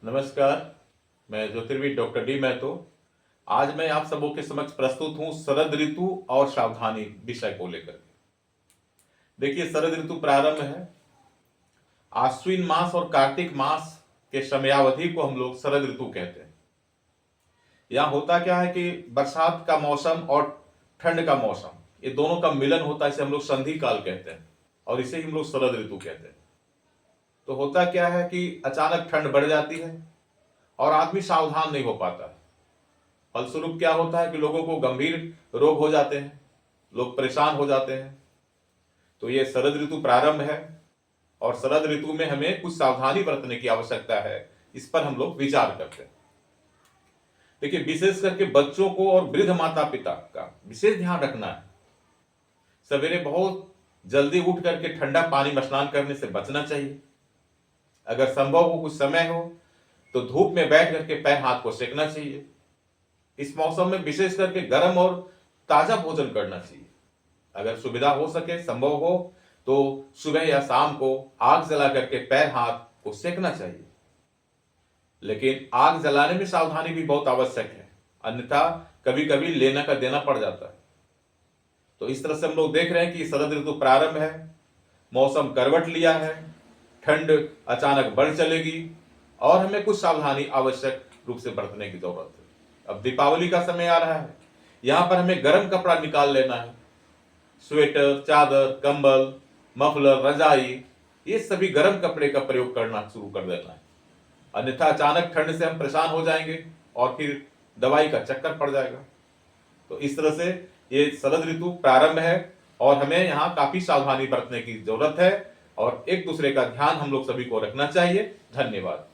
नमस्कार। मैं ज्योतिर्विद doctor D Mahato. आज मैं आप सबों के समक्ष प्रस्तुत हूं शरद ऋतु और सावधानी विषय को लेकर। देखिए, शरद ऋतु प्रारंभ है। आश्विन मास और कार्तिक मास के समयावधि को हम लोग शरद ऋतु कहते हैं। यहाँ होता क्या है कि बरसात का मौसम और ठंड का मौसम, ये दोनों का मिलन होता है। इसे हम लोग संधि काल कहते हैं और इसे हम लोग शरद ऋतु कहते हैं। तो होता क्या है कि अचानक ठंड बढ़ जाती है और आदमी सावधान नहीं हो पाता। फलस्वरूप क्या होता है कि लोगों को गंभीर रोग हो जाते हैं, लोग परेशान हो जाते हैं। तो ये शरद ऋतु प्रारंभ है और शरद ऋतु में हमें कुछ सावधानी बरतने की आवश्यकता है। इस पर हम लोग विचार करते हैं। देखिए, विशेष करके बच्चों को और वृद्ध माता पिता का विशेष ध्यान रखना है। सवेरे बहुत जल्दी उठ करके ठंडा पानी में स्नान करने से बचना चाहिए। अगर संभव हो, कुछ समय हो, तो धूप में बैठ करके पैर हाथ को सेकना चाहिए। इस मौसम में विशेष करके गर्म और ताजा भोजन करना चाहिए। अगर सुविधा हो सके, संभव हो, तो सुबह या शाम को आग जला करके पैर हाथ को सेकना चाहिए। लेकिन आग जलाने में सावधानी भी बहुत आवश्यक है, अन्यथा कभी कभी लेना का देना पड़ जाता है। तो इस तरह से हम लोग देख रहे हैं कि शरद ऋतु प्रारंभ है, मौसम करवट लिया है, ठंड अचानक बढ़ चलेगी और हमें कुछ सावधानी आवश्यक रूप से बरतने की जरूरत है। अब दीपावली का समय आ रहा है, यहां पर हमें गर्म कपड़ा निकाल लेना है। स्वेटर, चादर, कंबल, मफलर, रजाई, ये सभी गर्म कपड़े का प्रयोग करना शुरू कर देना है। अन्यथा अचानक ठंड से हम परेशान हो जाएंगे और फिर दवाई का चक्कर पड़ जाएगा। तो इस तरह से ये शरद ऋतु प्रारंभ है और हमें यहाँ काफी सावधानी बरतने की जरूरत है और एक दूसरे का ध्यान हम लोग सभी को रखना चाहिए। धन्यवाद।